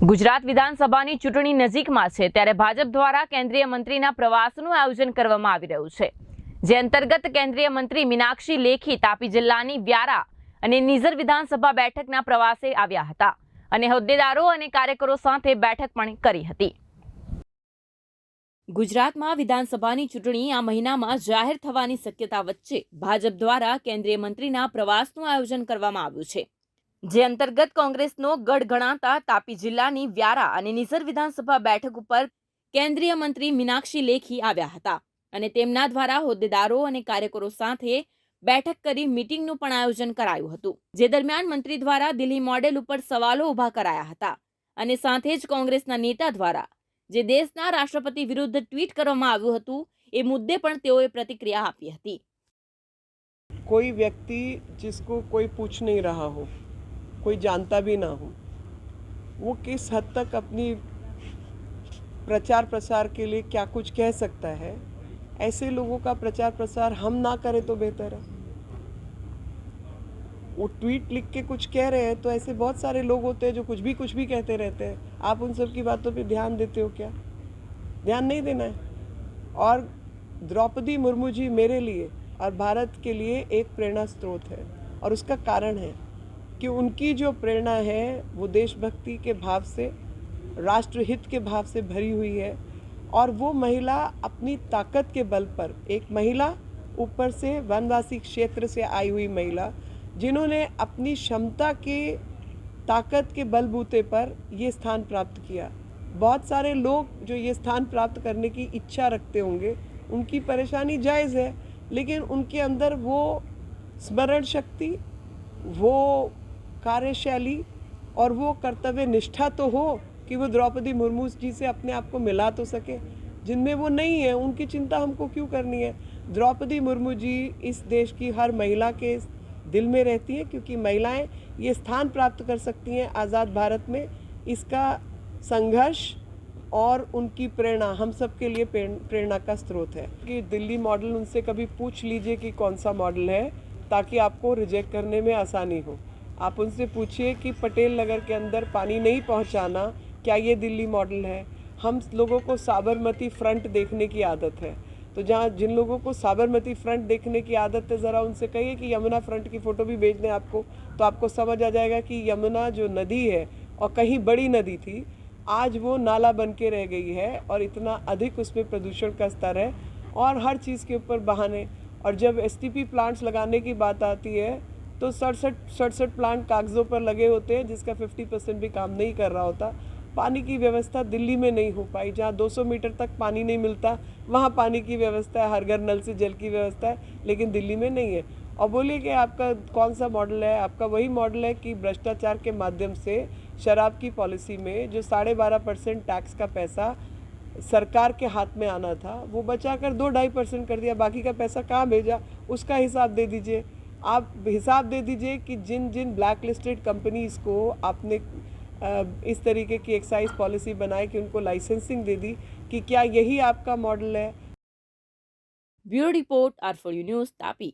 ગુજરાત વિધાનસભાની ચૂંટણી નજીકમાં છે ત્યારે ભાજપ દ્વારા કેન્દ્રીય મંત્રીના પ્રવાસનું આયોજન કરવામાં આવી રહ્યું છે, જે અંતર્ગત કેન્દ્રીય મંત્રી મીનાક્ષી લેખી તાપી જિલ્લાની વ્યારા અને નિઝર વિધાનસભા બેઠકના પ્રવાસે આવ્યા હતા અને હોદ્દેદારો અને કાર્યકરો સાથે બેઠક પણ કરી હતી। ગુજરાતમાં વિધાનસભાની ચૂંટણી આ મહિનામાં જાહેર થવાની શક્યતા વચ્ચે ભાજપ દ્વારા કેન્દ્રીય મંત્રીના પ્રવાસનું આયોજન કરવામાં આવ્યું છે, જે અંતર્ગત કોંગ્રેસનો ગઢ ગણાતા તાપી જિલ્લાની વ્યારા અને નિઝર વિધાનસભા બેઠક ઉપર કેન્દ્રીય મંત્રી મીનાક્ષી લેખી આવ્યા હતા અને તેમના દ્વારા હોદ્દેદારો અને કાર્યકરો સાથે બેઠક કરી મીટિંગનું પણ આયોજન કરાયું હતું, જે દરમિયાન મંત્રી દ્વારા દિલ્હી મોડેલ ઉપર સવાલો ઊભા કરાયા હતા અને સાથે જ કોંગ્રેસના નેતા દ્વારા જે દેશના રાષ્ટ્રપતિ વિરુદ્ધ ટ્વીટ કરવામાં આવ્યું હતું એ મુદ્દે પણ તેઓએ પ્રતિક્રિયા આપી હતી। कोई व्यक्ति जिसको कोई पूछ नहीं रहा हो, कोई जानता भी ना हो, वो किस हद तक अपनी प्रचार प्रसार के लिए क्या कुछ कह सकता है, ऐसे लोगों का प्रचार प्रसार हम ना करें तो बेहतर है। वो ट्वीट लिख के कुछ कह रहे हैं तो ऐसे बहुत सारे लोग होते हैं जो कुछ भी कहते रहते हैं। आप उन सब की बातों पे ध्यान देते हो क्या? ध्यान नहीं देना है। और द्रौपदी मुर्मू जी मेरे लिए और भारत के लिए एक प्रेरणा स्रोत है, और उसका कारण है कि उनकी जो प्रेरणा है वो देशभक्ति के भाव से, राष्ट्रहित के भाव से भरी हुई है। और वो महिला अपनी ताकत के बल पर, एक महिला ऊपर से वनवासी क्षेत्र से आई हुई महिला, जिन्होंने अपनी क्षमता के ताकत के बलबूते पर ये स्थान प्राप्त किया। बहुत सारे लोग जो ये स्थान प्राप्त करने की इच्छा रखते होंगे, उनकी परेशानी जायज़ है, लेकिन उनके अंदर वो स्मरण शक्ति, वो कार्यशैली और वो कर्तव्य निष्ठा तो हो कि वो द्रौपदी मुर्मू जी से अपने आप को मिला तो सके। जिनमें वो नहीं है, उनकी चिंता हमको क्यों करनी है? द्रौपदी मुर्मू जी इस देश की हर महिला के दिल में रहती हैं, क्योंकि महिलाएं ये स्थान प्राप्त कर सकती हैं आज़ाद भारत में। इसका संघर्ष और उनकी प्रेरणा हम सब के लिए प्रेरणा का स्रोत है। कि दिल्ली मॉडल, उनसे कभी पूछ लीजिए कि कौन सा मॉडल है, ताकि आपको रिजेक्ट करने में आसानी हो। आप उनसे पूछिए कि पटेल नगर के अंदर पानी नहीं पहुंचाना, क्या ये दिल्ली मॉडल है? हम लोगों को साबरमती फ्रंट देखने की आदत है, तो जहाँ जिन लोगों को साबरमती फ्रंट देखने की आदत है, ज़रा उनसे कहिए कि यमुना फ्रंट की फ़ोटो भी भेज दें आपको, तो आपको समझ आ जाएगा कि यमुना जो नदी है, और कहीं बड़ी नदी थी, आज वो नाला बन के रह गई है, और इतना अधिक उसमें प्रदूषण का स्तर है, और हर चीज़ के ऊपर बहाने। और जब एसटीपी प्लांट्स लगाने की बात आती है तो 67 प्लांट कागज़ों पर लगे होते हैं, जिसका 50% भी काम नहीं कर रहा होता। पानी की व्यवस्था दिल्ली में नहीं हो पाई, जहाँ 200 मीटर तक पानी नहीं मिलता वहाँ पानी की व्यवस्था है, हर घर नल से जल की व्यवस्था है, लेकिन दिल्ली में नहीं है। और बोलिए कि आपका कौन सा मॉडल है? आपका वही मॉडल है कि भ्रष्टाचार के माध्यम से शराब की पॉलिसी में जो 12.5% टैक्स का पैसा सरकार के हाथ में आना था, वो बचाकर 2-2.5% कर दिया। बाकी का पैसा कहाँ भेजा, उसका हिसाब दे दीजिए। आप हिसाब दे दीजिए कि जिन जिन ब्लैक लिस्टेड कंपनीज़ को आपने इस तरीके की एक्साइज पॉलिसी बनाई कि उनको लाइसेंसिंग दे दी, कि क्या यही आपका मॉडल है? Bureau report, R4U news, Tapi.